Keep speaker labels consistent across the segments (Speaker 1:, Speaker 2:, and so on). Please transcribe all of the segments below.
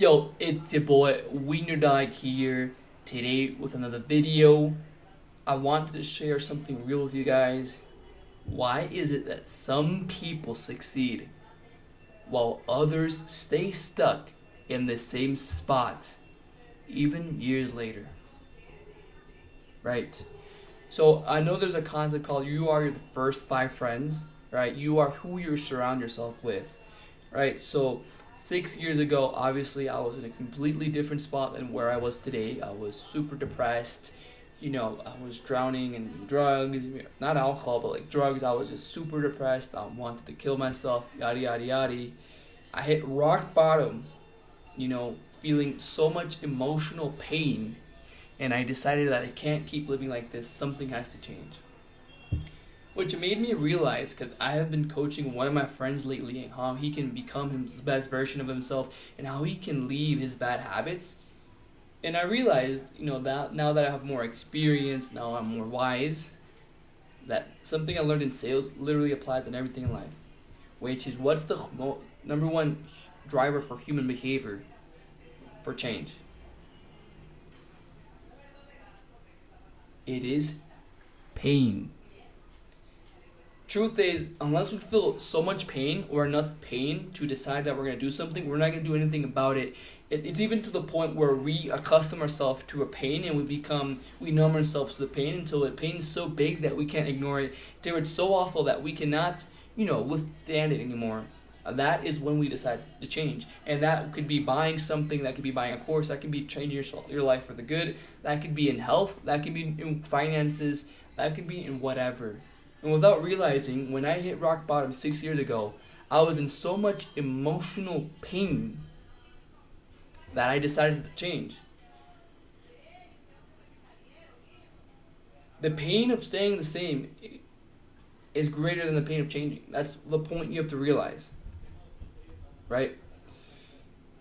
Speaker 1: Yo, it's your boy Wiener Dog here today with another video. I wanted to share something real with you guys. Why is it that some people succeed while others stay stuck in the same spot even years later? Right? So I know there's a concept called you are the first five friends, right? You are who you surround yourself with, right? So 6 years ago, obviously, I was in a completely different spot than where I was today. I was super depressed. I was drowning in drugs, not alcohol, but like drugs. I was just super depressed. I wanted to kill myself, yada, yada, yada. I hit rock bottom, feeling so much emotional pain. And I decided that I can't keep living like this. Something has to change. Which made me realize, because I have been coaching one of my friends lately and how he can become his best version of himself and how he can leave his bad habits. And I realized, that now that I have more experience, now I'm more wise, that something I learned in sales literally applies in everything in life. Which is, what's the number one driver for human behavior for change? It is pain. Truth is, unless we feel so much pain or enough pain to decide that we're going to do something, we're not going to do anything about it. It's even to the point where we accustom ourselves to a pain and we numb ourselves to the pain until the pain is so big that we can't ignore it. Till it's so awful that we cannot, withstand it anymore. That is when we decide to change. And that could be buying something, that could be buying a course, that could be changing your life for the good, that could be in health, that could be in finances, that could be in whatever. And without realizing, when I hit rock bottom 6 years ago, I was in so much emotional pain that I decided to change. The pain of staying the same is greater than the pain of changing. That's the point you have to realize. Right?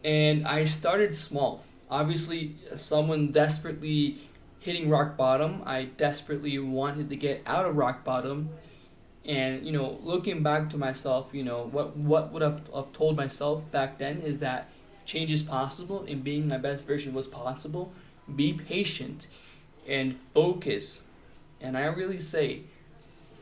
Speaker 1: And I started small. Obviously, someone desperately hitting rock bottom, I desperately wanted to get out of rock bottom. And, looking back to myself, what would have told myself back then is that change is possible and being my best version was possible. Be patient and focus. And I really say,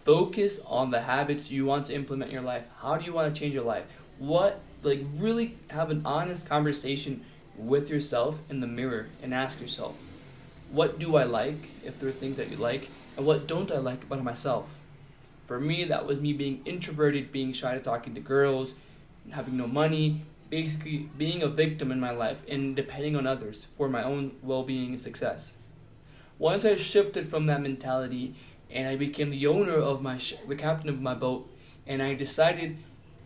Speaker 1: focus on the habits you want to implement in your life. How do you want to change your life? Really have an honest conversation with yourself in the mirror and ask yourself, what do I like, if there are things that you like, and what don't I like about myself? For me, that was me being introverted, being shy to talking to girls, having no money, basically being a victim in my life and depending on others for my own well-being and success. Once I shifted from that mentality and I became the owner of the captain of my boat, and I decided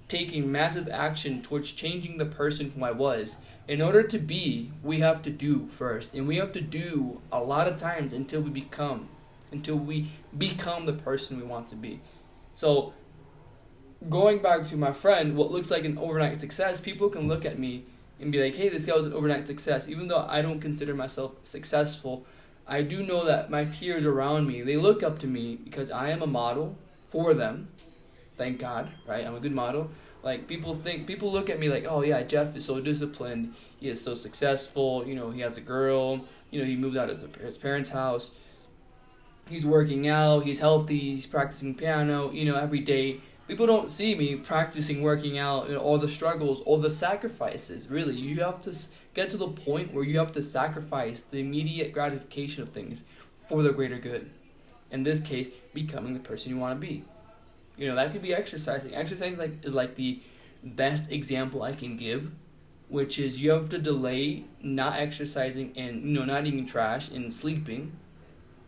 Speaker 1: taking massive action towards changing the person who I was. In order to be, we have to do first. And we have to do a lot of times until we become the person we want to be. So, going back to my friend, what looks like an overnight success, people can look at me and be like, hey, this guy was an overnight success. Even though I don't consider myself successful, I do know that my peers around me, they look up to me because I am a model for them. Thank God, right? I'm a good model. Like, people look at me like, oh yeah, Jeff is so disciplined, he is so successful, he has a girl, he moved out of his parents' house, he's working out, he's healthy, he's practicing piano, every day. People don't see me practicing, working out, all the struggles, all the sacrifices. Really, you have to get to the point where you have to sacrifice the immediate gratification of things for the greater good. In this case, becoming the person you want to be. That could be exercising. Exercising is like the best example I can give, which is you have to delay not exercising and, not eating trash and sleeping.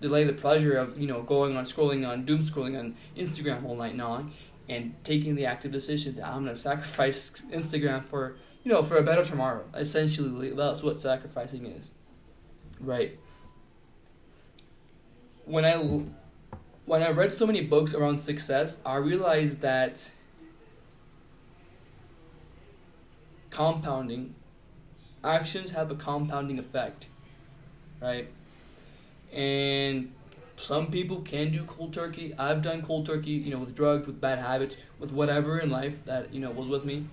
Speaker 1: Delay the pleasure of, doom scrolling on Instagram all night long, and taking the active decision that I'm going to sacrifice Instagram for a better tomorrow. Essentially, that's what sacrificing is. Right? When I read so many books around success, I realized that actions have a compounding effect, right? And some people can do cold turkey. I've done cold turkey, with drugs, with bad habits, with whatever in life that, was with me.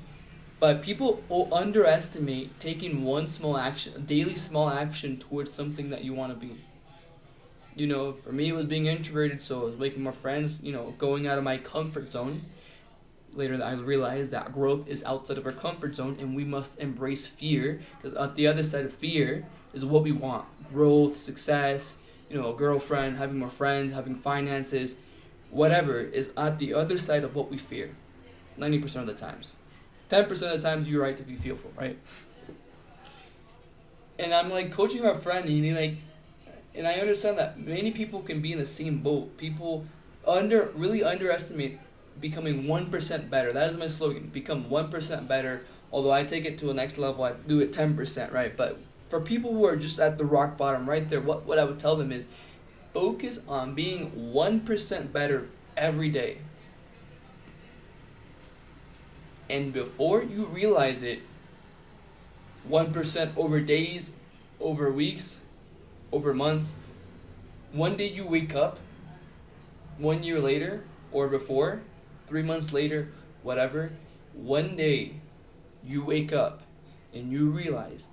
Speaker 1: But people underestimate taking one small action, a daily small action towards something that you want to be. For me, it was being introverted, so I was making more friends, going out of my comfort zone. Later, I realized that growth is outside of our comfort zone, and we must embrace fear, because at the other side of fear is what we want. Growth, success, a girlfriend, having more friends, having finances, whatever is at the other side of what we fear. 90% of the times. 10% of the times you're right to be fearful, right? And I'm coaching my friend, and I understand that many people can be in the same boat. People really underestimate becoming 1% better. That is my slogan. Become 1% better. Although I take it to the next level, I do it 10%, right? But for people who are just at the rock bottom right there, what I would tell them is focus on being 1% better every day. And before you realize it, 1% over days, over weeks, over months, one day you wake up, 1 year later, or before, 3 months later, whatever, one day you wake up and you realize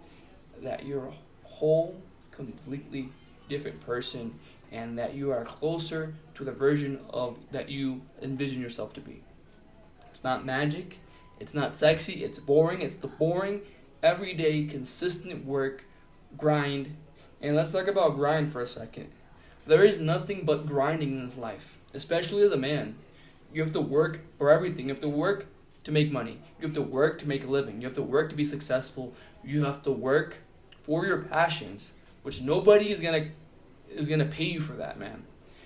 Speaker 1: that you're a whole, completely different person, and that you are closer to the version of that you envision yourself to be. It's not magic. It's not sexy. It's boring. It's the boring, everyday, consistent work, grind. And let's talk about grind for a second. There is nothing but grinding in this life, especially as a man. You have to work for everything. You have to work to make money. You have to work to make a living. You have to work to be successful. You have to work for your passions, which nobody is gonna pay you for that, man.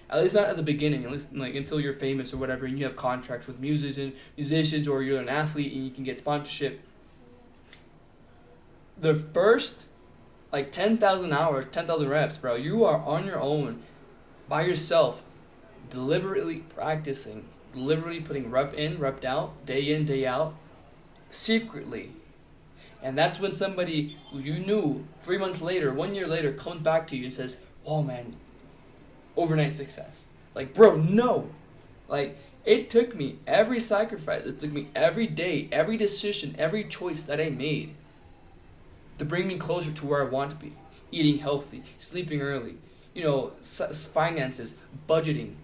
Speaker 1: At least not at the beginning, at least until you're famous or whatever, and you have contracts with musicians, or you're an athlete and you can get sponsorship. The first 10,000 hours, 10,000 reps, bro, you are on your own, by yourself, deliberately practicing, deliberately putting rep in, rep out, day in, day out, secretly. And that's when somebody who you knew 3 months later, 1 year later, comes back to you and says, "Oh man, overnight success." Bro, no. It took me every sacrifice, it took me every day, every decision, every choice that I made to bring me closer to where I want to be. Eating healthy, sleeping early, finances, budgeting.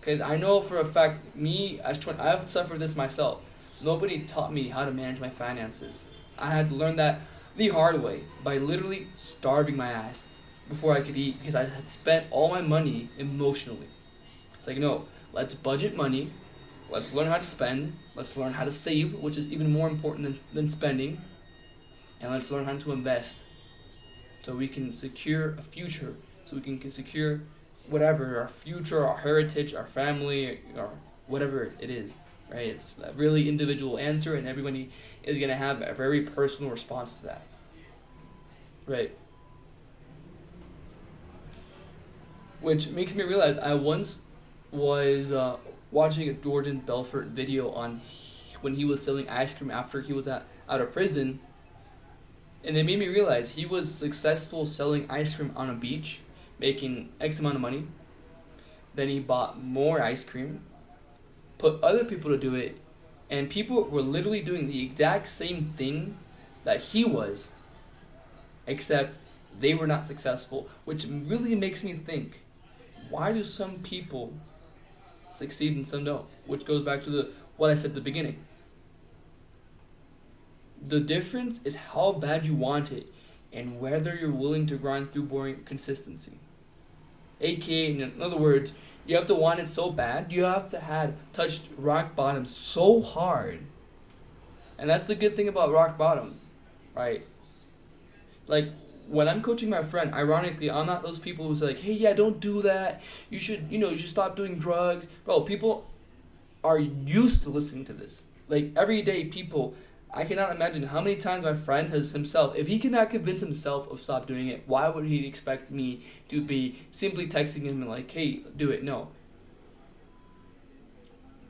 Speaker 1: Because I know for a fact, I've suffered this myself. Nobody taught me how to manage my finances. I had to learn that the hard way by literally starving my ass before I could eat, because I had spent all my money emotionally. It's no, let's budget money, let's learn how to spend, let's learn how to save, which is even more important than spending, and let's learn how to invest so we can secure a future, so we can secure whatever, our future, our heritage, our family, or whatever it is, right? It's a really individual answer, and everybody is going to have a very personal response to that, right? Which makes me realize I once was watching a Jordan Belfort video on when he was selling ice cream after he was out of prison, and it made me realize he was successful selling ice cream on a beach, making X amount of money. Then he bought more ice cream, put other people to do it, and people were literally doing the exact same thing that he was, except they were not successful, which really makes me think, why do some people succeed and some don't? Which goes back to what I said at the beginning. The difference is how bad you want it and whether you're willing to grind through boring consistency. AKA, in other words, you have to want it so bad, you have to have touched rock bottom so hard. And that's the good thing about rock bottom, right? When I'm coaching my friend, ironically, I'm not those people who's hey, yeah, don't do that. You should stop doing drugs. Bro, people are used to listening to this. Every day, people, I cannot imagine how many times my friend has himself, if he cannot convince himself of stop doing it, why would he expect me to be simply texting him and hey, do it? No.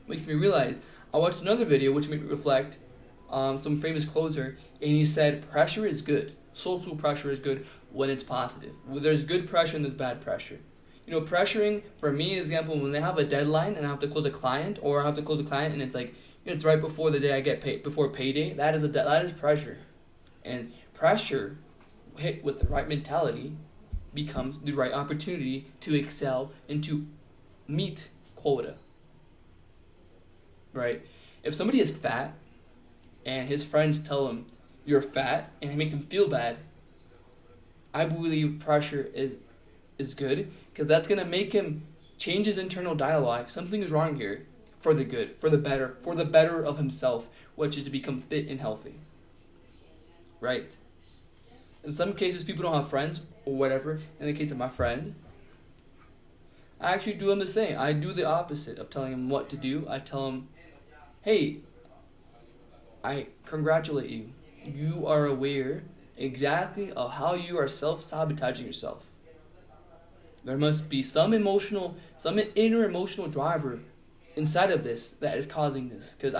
Speaker 1: Makes me realize, I watched another video which made me reflect, some famous closer, and he said pressure is good. Social pressure is good when it's positive. There's good pressure and there's bad pressure. Pressuring, for me, example, when they have a deadline and I have to close a client, or I have to close a client and it's It's right before the day I get paid, before payday. That is pressure, and pressure hit with the right mentality becomes the right opportunity to excel and to meet quota. Right? If somebody is fat and his friends tell him you're fat and they make him feel bad, I believe pressure is good, because that's gonna make him change his internal dialogue. Something is wrong here, for the good, for the better of himself, which is to become fit and healthy. Right? In some cases, people don't have friends or whatever. In the case of my friend, I actually do him the same. I do the opposite of telling him what to do. I tell him, hey, I congratulate you. You are aware exactly of how you are self-sabotaging yourself. There must be some inner emotional driver inside of this that is causing this. Because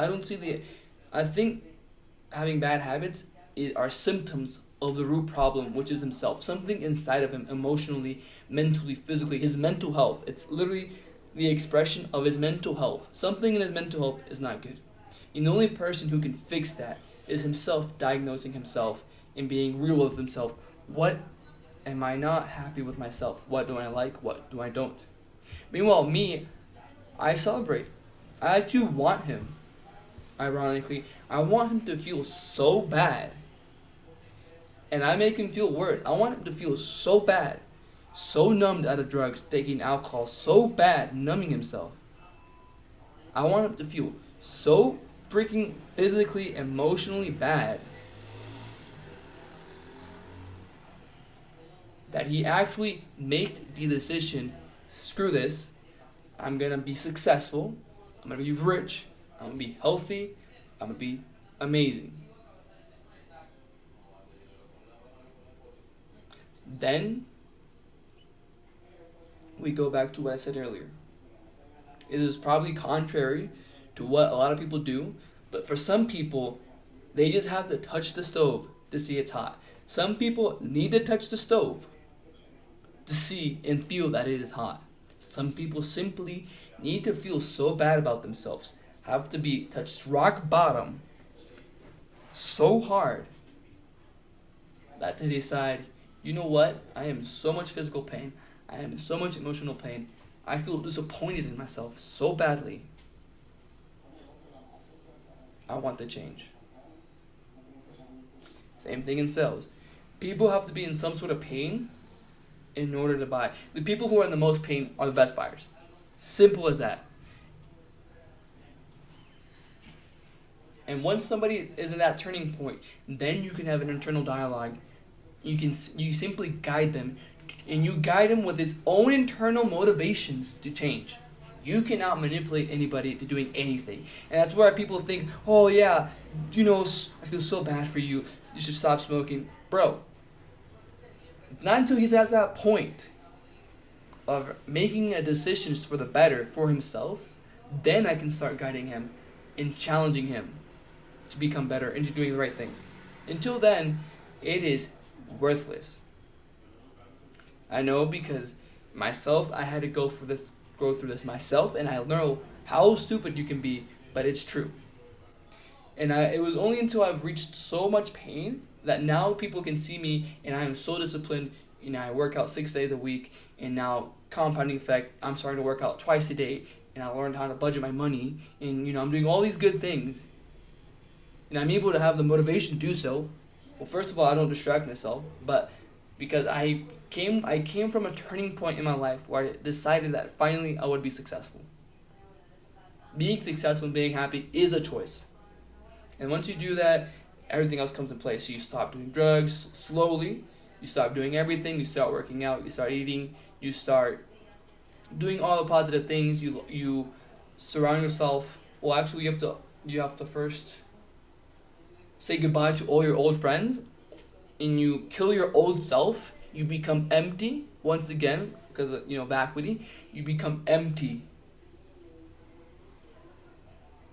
Speaker 1: I think having bad habits are symptoms of the root problem, which is himself. Something inside of him, emotionally, mentally, physically, his mental health. It's literally the expression of his mental health. Something in his mental health is not good. And the only person who can fix that is himself, diagnosing himself and being real with himself. What am I not happy with myself? What do I like? What do I don't? Meanwhile, me, I celebrate. I actually want him. Ironically, I want him to feel so bad. And I make him feel worse. I want him to feel so bad, so numbed out of drugs, taking alcohol, so bad, numbing himself. I want him to feel so freaking physically, emotionally bad that he actually made the decision, screw this, I'm going to be successful, I'm going to be rich, I'm going to be healthy, I'm going to be amazing. Then we go back to what I said earlier. It is probably contrary to what a lot of people do, but for some people, they just have to touch the stove to see it's hot. Some people need to touch the stove to see and feel that it is hot. Some people simply need to feel so bad about themselves, have to be touched rock bottom so hard that they decide, you know what, I am in so much physical pain, I am in so much emotional pain, I feel disappointed in myself so badly, I want to change. Same thing in sales. People have to be in some sort of pain in order to buy. The people who are in the most pain are the best buyers. Simple as that. And once somebody is in that turning point, then you can have an internal dialogue. You simply guide them, and you guide them with his own internal motivations to change. You cannot manipulate anybody to doing anything. And that's why people think, oh yeah, I feel so bad for you, you should stop smoking. Bro, not until he's at that point of making a decision for the better for himself, then I can start guiding him and challenging him to become better and to doing the right things. Until then, it is worthless. I know, because myself, I had to go through this myself, and I know how stupid you can be, but it's true. And it was only until I've reached so much pain that now people can see me, and I am so disciplined. I work out 6 days a week, and now compounding effect, I'm starting to work out twice a day, and I learned how to budget my money, and I'm doing all these good things, and I'm able to have the motivation to do so. Well, first of all, I don't distract myself, but because I came from a turning point in my life where I decided that finally I would be successful. Being successful and being happy is a choice. And once you do that, everything else comes in place. So you stop doing drugs slowly, you stop doing everything, you start working out, you start eating, you start doing all the positive things, you surround yourself. Well, actually, you have to first say goodbye to all your old friends, and you kill your old self. You become empty once again, because vacuity. You become empty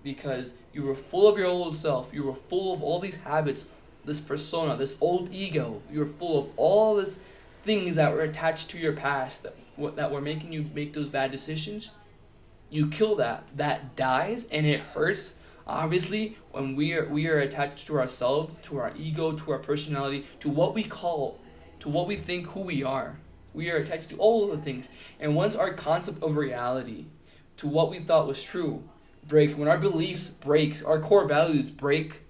Speaker 1: because you were full of your old self. You were full of all these habits, this persona, this old ego. You were full of all these things that were attached to your past that were making you make those bad decisions. You kill that. That dies, and it hurts Obviously, when we are attached to ourselves, to our ego, to our personality, to what we think who we are. We are attached to all of the things. And once our concept of reality, to what we thought was true, breaks, when our beliefs breaks, our core values break,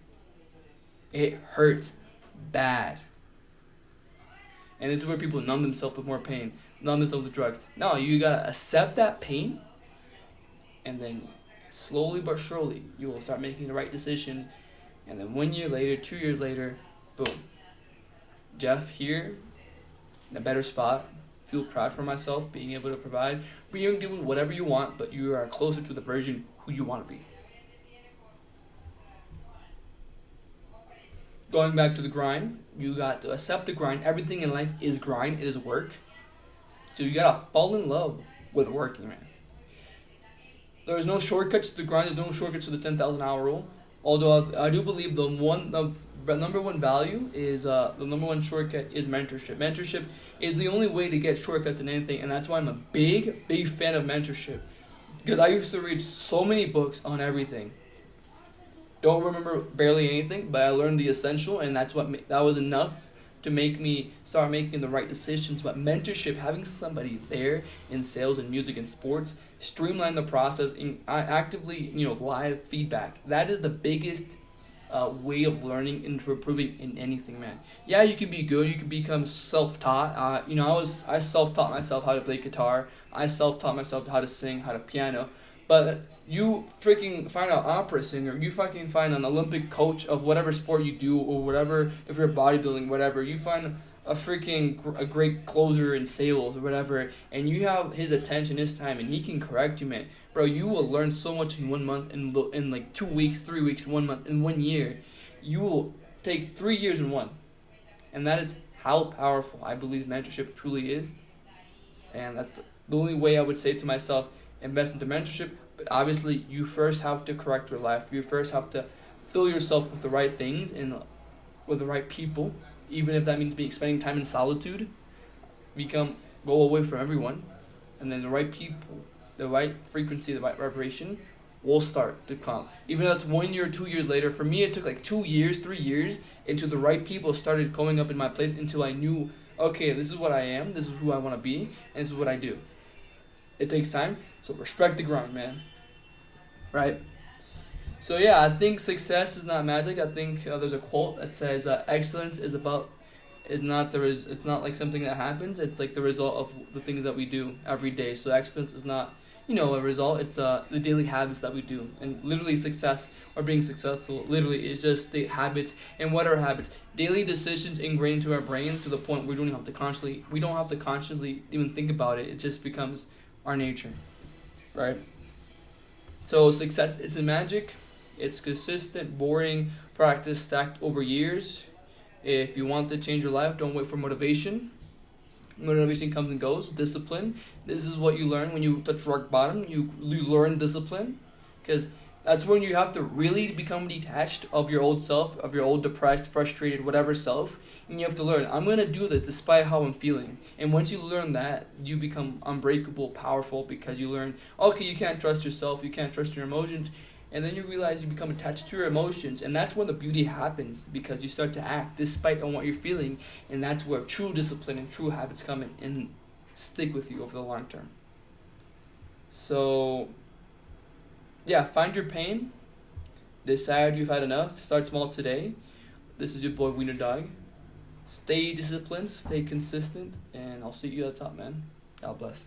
Speaker 1: it hurts bad. And this is where people numb themselves with more pain, numb themselves with drugs. No, you gotta accept that pain, and then slowly but surely, you will start making the right decision. And then 1 year later, 2 years later, boom. Jeff here, in a better spot. Feel proud for myself, being able to provide. Being able to do whatever you want, but you are closer to the version who you want to be. Going back to the grind, you got to accept the grind. Everything in life is grind, it is work. So you gotta fall in love with working, man. There's no shortcuts to the grind, there's no shortcuts to the 10,000 hour rule. Although I do believe the number one value is the number one shortcut is mentorship. Mentorship is the only way to get shortcuts in anything, and that's why I'm a big fan of mentorship. Because I used to read so many books on everything. Don't remember barely anything, but I learned the essential, and that was enough to make me start making the right decisions. But mentorship, having somebody there in sales and music and sports, streamline the process, and actively, live feedback. That is the biggest way of learning and improving in anything, man. Yeah, you can be good. You can become self-taught. I self-taught myself how to play guitar. I self-taught myself how to sing, how to piano. But you freaking find an opera singer, you fucking find an Olympic coach of whatever sport you do, or whatever, if you're bodybuilding, whatever, you find a great closer in sales or whatever, and you have his attention, his time, and he can correct you, man. Bro, you will learn so much in 1 month, in like 2 weeks, 3 weeks, 1 month, in 1 year. You will take 3 years in one. And that is how powerful I believe mentorship truly is. And that's the only way I would say to myself, invest into mentorship. But obviously, you first have to correct your life. You first have to fill yourself with the right things and with the right people, even if that means spending time in solitude. Go away from everyone, and then the right people, the right frequency, the right vibration will start to come. Even though that's 1 year, 2 years later. For me, it took like 2 years, 3 years until the right people started coming up in my place, until I knew, okay, this is what I am, this is who I want to be, and this is what I do. It takes time, so respect the grind, man. Right? So yeah, I think success is not magic. I think there's a quote that says excellence is it's not like something that happens. It's like the result of the things that we do every day. So excellence is not, a result. It's the daily habits that we do. And literally success or being successful literally is just the habits. And what are habits? Daily decisions ingrained into our brain to the point where we don't have to consciously even think about it. It just becomes our nature. Right? So success isn't magic. It's consistent, boring practice stacked over years. If you want to change your life, don't wait for motivation. Motivation comes and goes. Discipline. This is what you learn when you touch rock bottom. You learn discipline. Because that's when you have to really become detached of your old self, of your old depressed, frustrated, whatever self. And you have to learn, I'm going to do this despite how I'm feeling. And once you learn that, you become unbreakable, powerful, because you learn, okay, you can't trust yourself, you can't trust your emotions. And then you realize you become attached to your emotions. And that's when the beauty happens, because you start to act despite on what you're feeling. And that's where true discipline and true habits come in and stick with you over the long term. So, yeah, find your pain. Decide you've had enough. Start small today. This is your boy, Wiener Dog. Stay disciplined, stay consistent, and I'll see you at the top, man. God bless.